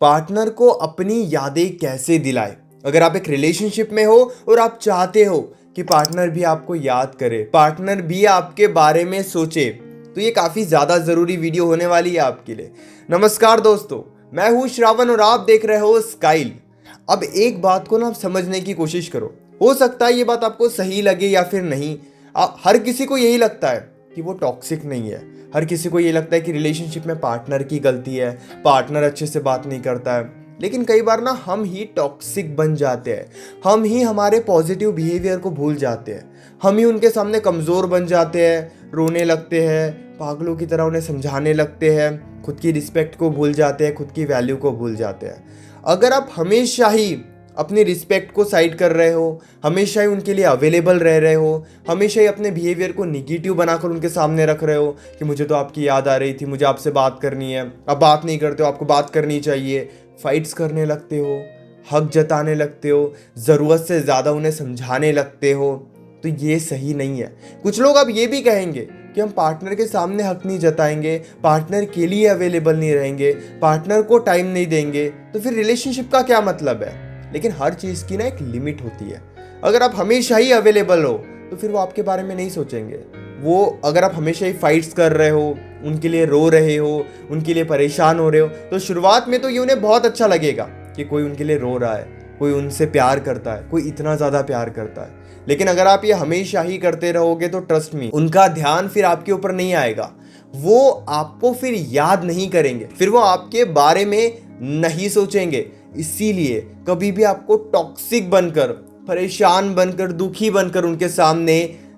Partner को अपनी यादें कैसे दिलाए। अगर आप एक रिलेशनशिप में हो और आप चाहते हो कि पार्टनर भी आपको याद करे, पार्टनर भी आपके बारे में सोचे, तो ये काफ़ी ज़्यादा ज़रूरी वीडियो होने वाली है आपके लिए। नमस्कार दोस्तों, मैं हूँ श्रावण और आप देख रहे हो स्काइल। अब एक बात को ना आप समझने की कोशिश करो। हो सकता है ये बात आपको सही लगे या फिर नहीं। हर किसी को यही लगता है कि वो टॉक्सिक नहीं है। हर किसी को ये लगता है कि रिलेशनशिप में पार्टनर की गलती है, पार्टनर अच्छे से बात नहीं करता है। लेकिन कई बार ना हम ही टॉक्सिक बन जाते हैं, हम ही हमारे पॉजिटिव बिहेवियर को भूल जाते हैं, हम ही उनके सामने कमज़ोर बन जाते हैं, रोने लगते हैं, पागलों की तरह उन्हें समझाने लगते हैं, खुद की रिस्पेक्ट को भूल जाते हैं, खुद की वैल्यू को भूल जाते हैं। अगर आप हमेशा ही अपनी रिस्पेक्ट को साइड कर रहे हो, हमेशा ही उनके लिए अवेलेबल रह रहे हो, हमेशा ही अपने बिहेवियर को निगेटिव बनाकर उनके सामने रख रहे हो कि मुझे तो आपकी याद आ रही थी, मुझे आपसे बात करनी है, अब बात नहीं करते हो, आपको बात करनी चाहिए, फाइट्स करने लगते हो, हक जताने लगते हो, ज़रूरत से ज़्यादा उन्हें समझाने लगते हो, तो ये सही नहीं है। कुछ लोग अब ये भी कहेंगे कि हम पार्टनर के सामने हक नहीं जताएंगे, पार्टनर के लिए अवेलेबल नहीं रहेंगे, पार्टनर को टाइम नहीं देंगे, तो फिर रिलेशनशिप का क्या मतलब है। लेकिन हर चीज़ की ना एक लिमिट होती है। अगर आप हमेशा ही अवेलेबल हो तो फिर वो आपके बारे में नहीं सोचेंगे। वो अगर आप हमेशा ही फाइट्स कर रहे हो, उनके लिए रो रहे हो, उनके लिए परेशान हो रहे हो, तो शुरुआत में तो ये उन्हें बहुत अच्छा लगेगा कि कोई उनके लिए रो रहा है, कोई उनसे प्यार करता है, कोई इतना ज़्यादा प्यार करता है। लेकिन अगर आप ये हमेशा ही करते रहोगे तो ट्रस्ट मी, उनका ध्यान फिर आपके ऊपर नहीं आएगा, वो आपको फिर याद नहीं करेंगे, फिर वो आपके बारे में नहीं सोचेंगे। इसीलिए कभी भी आपको टॉक्सिक बनकर, परेशान बनकर, दुखी बनकर उनके सामने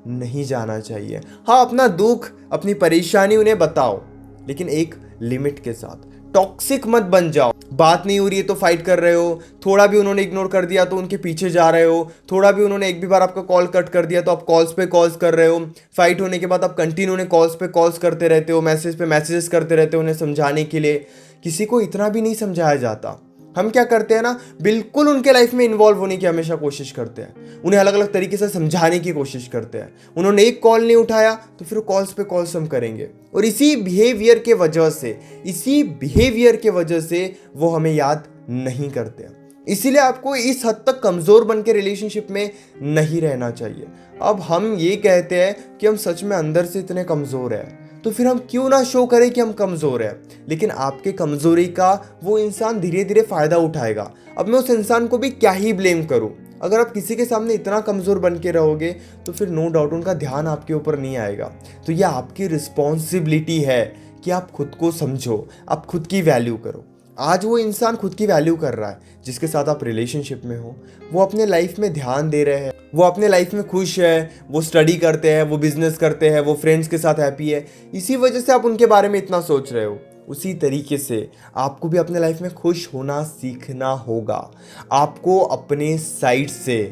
नहीं जाना चाहिए। हाँ, अपना दुख, अपनी परेशानी उन्हें बताओ, लेकिन एक लिमिट के साथ। टॉक्सिक मत बन जाओ। बात नहीं हो रही है तो फाइट कर रहे हो, थोड़ा भी उन्होंने इग्नोर कर दिया तो उनके पीछे जा रहे हो, थोड़ा भी उन्होंने एक भी बार आपका कॉल कट कर दिया तो आप कॉल्स पे कॉल्स कर रहे हो, फाइट होने के बाद आप कंटिन्यू उन्हें कॉल्स पे कॉल्स करते रहते हो, मैसेज पे मैसेजेस करते रहते हो उन्हें समझाने के लिए। किसी को इतना भी नहीं समझाया जाता। हम क्या करते हैं ना, बिल्कुल उनके लाइफ में इन्वॉल्व होने की हमेशा कोशिश करते हैं, उन्हें अलग अलग तरीके से समझाने की कोशिश करते हैं। उन्होंने एक कॉल नहीं उठाया तो फिर कॉल्स पे कॉल्स हम करेंगे, और इसी बिहेवियर के वजह से वो हमें याद नहीं करते हैं। इसीलिए आपको इस हद तक कमज़ोर बन के रिलेशनशिप में नहीं रहना चाहिए। अब हम ये कहते हैं कि हम सच में अंदर से इतने कमज़ोर हैं, तो फिर हम क्यों ना शो करें कि हम कमज़ोर हैं। लेकिन आपके कमज़ोरी का वो इंसान धीरे धीरे फ़ायदा उठाएगा। अब मैं उस इंसान को भी क्या ही ब्लेम करूं। अगर आप किसी के सामने इतना कमज़ोर बन के रहोगे तो फिर नो डाउट उनका ध्यान आपके ऊपर नहीं आएगा। तो यह आपकी रिस्पॉन्सिबिलिटी है कि आप खुद को समझो, आप खुद की वैल्यू करो। आज वो इंसान खुद की वैल्यू कर रहा है जिसके साथ आप रिलेशनशिप में हो, वो अपने लाइफ में ध्यान दे रहे हैं, वो अपने लाइफ में खुश है, वो स्टडी करते हैं, वो बिजनेस करते हैं, वो फ्रेंड्स के साथ हैप्पी है। इसी वजह से आप उनके बारे में इतना सोच रहे हो। उसी तरीके से आपको भी अपने लाइफ में खुश होना सीखना होगा। आपको अपने साइड से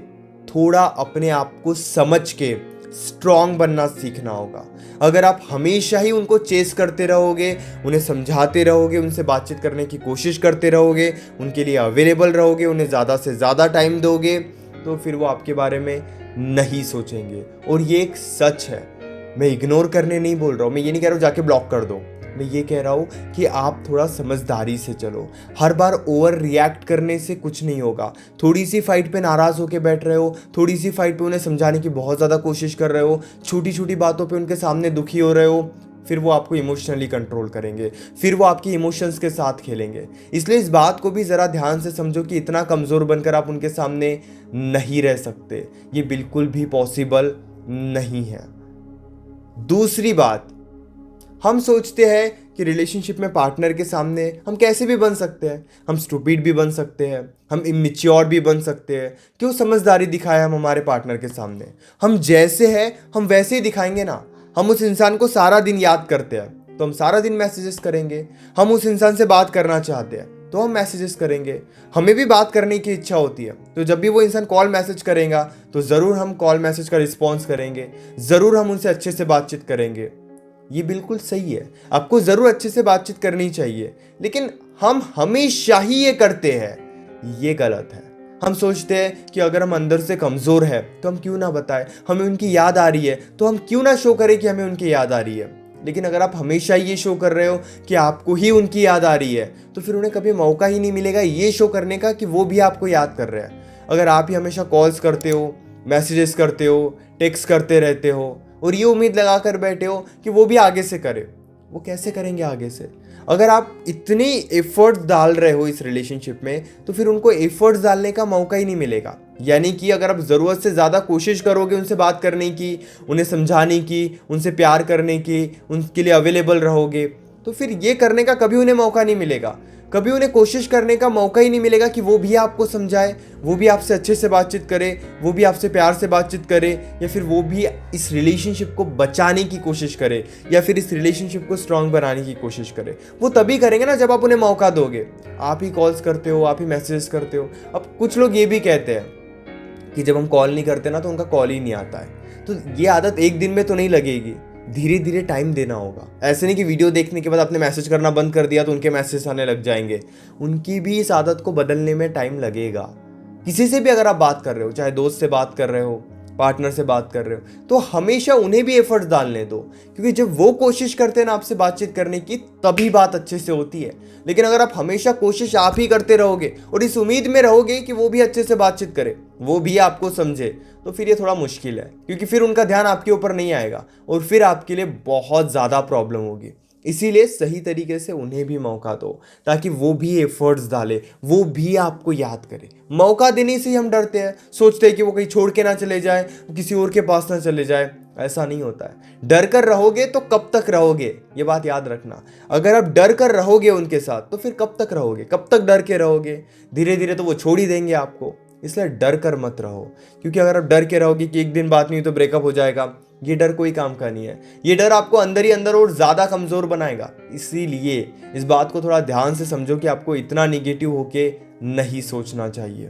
थोड़ा अपने आप को समझ के स्ट्रांग बनना सीखना होगा। अगर आप हमेशा ही उनको चेस करते रहोगे, उन्हें समझाते रहोगे, उनसे बातचीत करने की कोशिश करते रहोगे, उनके लिए अवेलेबल रहोगे, उन्हें ज़्यादा से ज़्यादा टाइम दोगे, तो फिर वो आपके बारे में नहीं सोचेंगे। और ये एक सच है। मैं इग्नोर करने नहीं बोल रहा हूँ, मैं ये नहीं कह रहा हूँ जाके ब्लॉक कर दो। मैं ये कह रहा हूँ कि आप थोड़ा समझदारी से चलो। हर बार ओवर रिएक्ट करने से कुछ नहीं होगा। थोड़ी सी फाइट पे नाराज़ होकर बैठ रहे हो, थोड़ी सी फाइट पे उन्हें समझाने की बहुत ज़्यादा कोशिश कर रहे हो, छोटी छोटी बातों पे उनके सामने दुखी हो रहे हो, फिर वो आपको इमोशनली कंट्रोल करेंगे, फिर वो आपकी इमोशंस के साथ खेलेंगे। इसलिए इस बात को भी ज़रा ध्यान से समझो कि इतना कमज़ोर बनकर आप उनके सामने नहीं रह सकते। ये बिल्कुल भी पॉसिबल नहीं है। दूसरी बात, हम सोचते हैं कि रिलेशनशिप में पार्टनर के सामने हम कैसे भी बन सकते हैं। हम स्टूपिड भी बन सकते हैं, हम इमेच्योर भी बन सकते हैं। क्यों समझदारी दिखाए हम हमारे पार्टनर के सामने। हम जैसे हैं हम वैसे ही दिखाएंगे ना। हम उस इंसान को सारा दिन याद करते हैं तो हम सारा दिन मैसेजेस करेंगे। हम उस इंसान से बात करना चाहते हैं तो हम मैसेजेस करेंगे। हमें भी बात करने की इच्छा होती है, तो जब भी वो इंसान कॉल मैसेज करेगा तो ज़रूर हम कॉल मैसेज का रिस्पॉन्स करेंगे, ज़रूर हम उनसे अच्छे से बातचीत करेंगे। ये बिल्कुल सही है, आपको ज़रूर अच्छे से बातचीत करनी चाहिए। लेकिन हम हमेशा ही ये करते हैं, ये गलत है। हम सोचते हैं कि अगर हम अंदर से कमज़ोर है तो हम क्यों ना बताएं। हमें उनकी याद आ रही है तो हम क्यों ना शो करें कि हमें उनकी याद आ रही है। लेकिन अगर आप हमेशा ये शो कर रहे हो कि आपको ही उनकी याद आ रही है, तो फिर उन्हें कभी मौका ही नहीं मिलेगा ये शो करने का कि वो भी आपको याद कर रहे हैं। अगर आप ही हमेशा कॉल्स करते हो, मैसेजेस करते हो, टेक्स्ट करते रहते हो और ये उम्मीद लगा कर बैठे हो कि वो भी आगे से करे, वो कैसे करेंगे आगे से? अगर आप इतनी एफर्ट्स डाल रहे हो इस रिलेशनशिप में, तो फिर उनको एफर्ट्स डालने का मौका ही नहीं मिलेगा। यानी कि अगर आप ज़रूरत से ज़्यादा कोशिश करोगे उनसे बात करने की, उन्हें समझाने की, उनसे प्यार करने की, उनके लिए अवेलेबल रहोगे, तो फिर ये करने का कभी उन्हें मौका नहीं मिलेगा। कभी उन्हें कोशिश करने का मौका ही नहीं मिलेगा कि वो भी आपको समझाए, वो भी आपसे अच्छे से बातचीत करे, वो भी आपसे प्यार से बातचीत करे, या फिर वो भी इस रिलेशनशिप को बचाने की कोशिश करे, या फिर इस रिलेशनशिप को स्ट्रांग बनाने की कोशिश करे। वो तभी करेंगे ना जब आप उन्हें मौका दोगे। आप ही कॉल्स करते हो, आप ही मैसेजेस करते हो। अब कुछ लोग ये भी कहते हैं कि जब हम कॉल नहीं करते ना तो उनका कॉल ही नहीं आता है। तो ये आदत एक दिन में तो नहीं लगेगी, धीरे धीरे टाइम देना होगा। ऐसे नहीं कि वीडियो देखने के बाद आपने मैसेज करना बंद कर दिया तो उनके मैसेज आने लग जाएंगे। उनकी भी इस आदत को बदलने में टाइम लगेगा। किसी से भी अगर आप बात कर रहे हो, चाहे दोस्त से बात कर रहे हो, पार्टनर से बात कर रहे हो, तो हमेशा उन्हें भी एफर्ट्स डालने दो, क्योंकि जब वो कोशिश करते हैं ना आपसे बातचीत करने की, तभी बात अच्छे से होती है। लेकिन अगर आप हमेशा कोशिश आप ही करते रहोगे और इस उम्मीद में रहोगे कि वो भी अच्छे से बातचीत करे, वो भी आपको समझे, तो फिर ये थोड़ा मुश्किल है, क्योंकि फिर उनका ध्यान आपके ऊपर नहीं आएगा और फिर आपके लिए बहुत ज़्यादा प्रॉब्लम होगी। इसीलिए सही तरीके से उन्हें भी मौका दो, ताकि वो भी एफर्ट्स डाले, वो भी आपको याद करे। मौका देने से ही हम डरते हैं, सोचते हैं कि वो कहीं छोड़ के ना चले जाए, किसी और के पास ना चले जाए। ऐसा नहीं होता है। डर कर रहोगे तो कब तक रहोगे, ये बात याद रखना। अगर आप डर कर रहोगे उनके साथ तो फिर कब तक रहोगे, कब तक डर के रहोगे? धीरे धीरे तो वो छोड़ ही देंगे आपको। इसलिए डर कर मत रहो, क्योंकि अगर आप डर के रहोगे कि एक दिन बात नहीं हुई तो ब्रेकअप हो जाएगा, ये डर कोई काम का नहीं है। ये डर आपको अंदर ही अंदर और ज़्यादा कमज़ोर बनाएगा। इसीलिए इस बात को थोड़ा ध्यान से समझो कि आपको इतना निगेटिव होके नहीं सोचना चाहिए।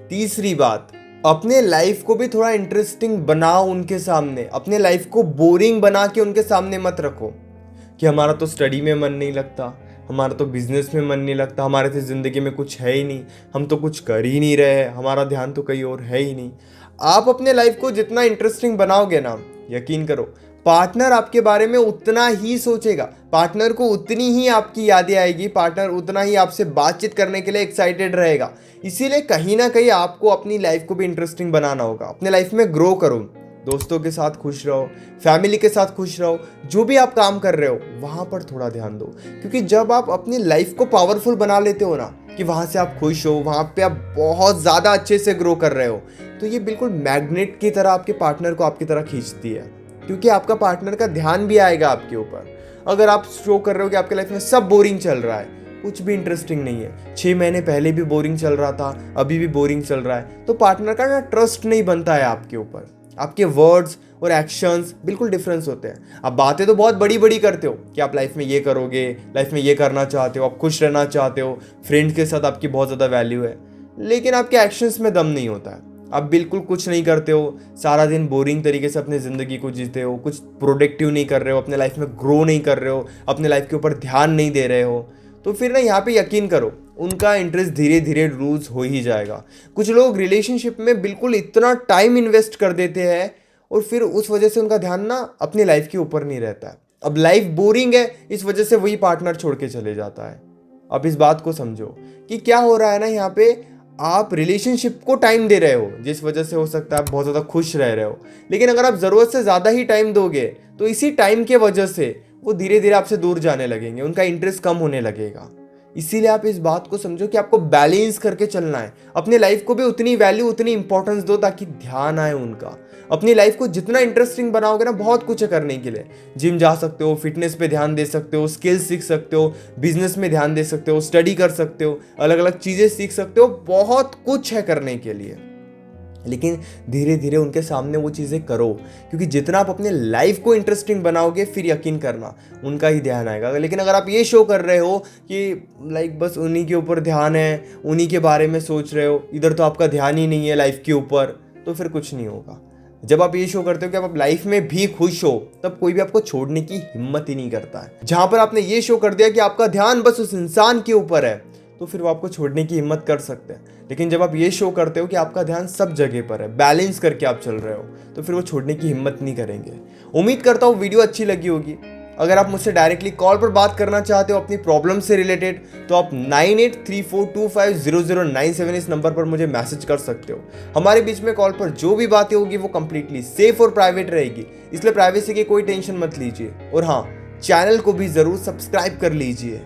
तीसरी बात, अपने लाइफ को भी थोड़ा इंटरेस्टिंग बनाओ उनके सामने। अपने लाइफ को बोरिंग बना के उनके सामने मत रखो कि हमारा तो स्टडी में मन नहीं लगता, हमारा तो बिजनेस में मन नहीं लगता, हमारे से ज़िंदगी में कुछ है ही नहीं, हम तो कुछ कर ही नहीं रहे, हमारा ध्यान तो कहीं और है ही नहीं। आप अपने लाइफ को जितना इंटरेस्टिंग बनाओगे ना, यकीन करो पार्टनर आपके बारे में उतना ही सोचेगा, पार्टनर को उतनी ही आपकी यादें आएगी, पार्टनर उतना ही आपसे बातचीत करने के लिए एक्साइटेड रहेगा। इसीलिए कहीं ना कहीं आपको अपनी लाइफ को भी इंटरेस्टिंग बनाना होगा। अपने लाइफ में ग्रो करो, दोस्तों के साथ खुश रहो, फैमिली के साथ खुश रहो, जो भी आप काम कर रहे हो वहाँ पर थोड़ा ध्यान दो। क्योंकि जब आप अपनी लाइफ को पावरफुल बना लेते हो ना, कि वहाँ से आप खुश हो, वहाँ पे आप बहुत ज़्यादा अच्छे से ग्रो कर रहे हो, तो ये बिल्कुल मैग्नेट की तरह आपके पार्टनर को आपकी तरह खींचती है। क्योंकि आपका पार्टनर का ध्यान भी आएगा आपके ऊपर। अगर आप शो कर रहे हो कि आपके लाइफ में सब बोरिंग चल रहा है, कुछ भी इंटरेस्टिंग नहीं है, 6 महीने पहले भी बोरिंग चल रहा था, अभी भी बोरिंग चल रहा है, तो पार्टनर का ना ट्रस्ट नहीं बनता है आपके ऊपर। आपके वर्ड्स और एक्शंस बिल्कुल डिफरेंस होते हैं। आप बातें तो बहुत बड़ी बड़ी करते हो कि आप लाइफ में ये करोगे, लाइफ में ये करना चाहते हो, आप खुश रहना चाहते हो, फ्रेंड्स के साथ आपकी बहुत ज़्यादा वैल्यू है, लेकिन आपके एक्शंस में दम नहीं होता है। आप बिल्कुल कुछ नहीं करते हो, सारा दिन बोरिंग तरीके से अपनी ज़िंदगी को जीते हो, कुछ प्रोडक्टिव नहीं कर रहे हो, अपने लाइफ में ग्रो नहीं कर रहे हो, अपने लाइफ के ऊपर ध्यान नहीं दे रहे हो, तो फिर ना यहाँ पे यकीन करो उनका इंटरेस्ट धीरे धीरे लूज हो ही जाएगा। कुछ लोग रिलेशनशिप में बिल्कुल इतना टाइम इन्वेस्ट कर देते हैं और फिर उस वजह से उनका ध्यान ना अपनी लाइफ के ऊपर नहीं रहता है। अब लाइफ बोरिंग है, इस वजह से वही पार्टनर छोड़ के चले जाता है। अब इस बात को समझो कि क्या हो रहा है ना, यहाँ पे आप रिलेशनशिप को टाइम दे रहे हो, जिस वजह से हो सकता है आप बहुत ज़्यादा खुश रह रहे हो, लेकिन अगर आप ज़रूरत से ज़्यादा ही टाइम दोगे तो इसी टाइम के वजह से वो धीरे धीरे आपसे दूर जाने लगेंगे, उनका इंटरेस्ट कम होने लगेगा। इसीलिए आप इस बात को समझो कि आपको बैलेंस करके चलना है। अपने लाइफ को भी उतनी वैल्यू, उतनी इंपॉर्टेंस दो ताकि ध्यान आए उनका। अपनी लाइफ को जितना इंटरेस्टिंग बनाओगे ना, बहुत कुछ है करने के लिए। जिम जा सकते हो, फिटनेस पे ध्यान दे सकते हो, स्किल्स सीख सकते हो, बिजनेस में ध्यान दे सकते हो, स्टडी कर सकते हो, अलग अलग चीज़ें सीख सकते हो, बहुत कुछ है करने के लिए। लेकिन धीरे धीरे उनके सामने वो चीज़ें करो, क्योंकि जितना आप अपने लाइफ को इंटरेस्टिंग बनाओगे फिर यकीन करना उनका ही ध्यान आएगा। लेकिन अगर आप ये शो कर रहे हो कि लाइक बस उन्हीं के ऊपर ध्यान है, उन्हीं के बारे में सोच रहे हो, इधर तो आपका ध्यान ही नहीं है लाइफ के ऊपर, तो फिर कुछ नहीं होगा। जब आप ये शो करते हो कि आप लाइफ में भी खुश हो, तब कोई भी आपको छोड़ने की हिम्मत ही नहीं करता है। जहां पर आपने ये शो कर दिया कि आपका ध्यान बस उस इंसान के ऊपर है, तो फिर वो आपको छोड़ने की हिम्मत कर सकते हैं। लेकिन जब आप ये शो करते हो कि आपका ध्यान सब जगह पर है, बैलेंस करके आप चल रहे हो, तो फिर वो छोड़ने की हिम्मत नहीं करेंगे। उम्मीद करता हूँ वीडियो अच्छी लगी होगी। अगर आप मुझसे डायरेक्टली कॉल पर बात करना चाहते हो अपनी प्रॉब्लम से रिलेटेड, तो आप 9834250097 इस नंबर पर मुझे मैसेज कर सकते हो। हमारे बीच में कॉल पर जो भी बातें होगी वो कंप्लीटली सेफ और प्राइवेट रहेगी, इसलिए प्राइवेसी की कोई टेंशन मत लीजिए। और हाँ, चैनल को भी ज़रूर सब्सक्राइब कर लीजिए।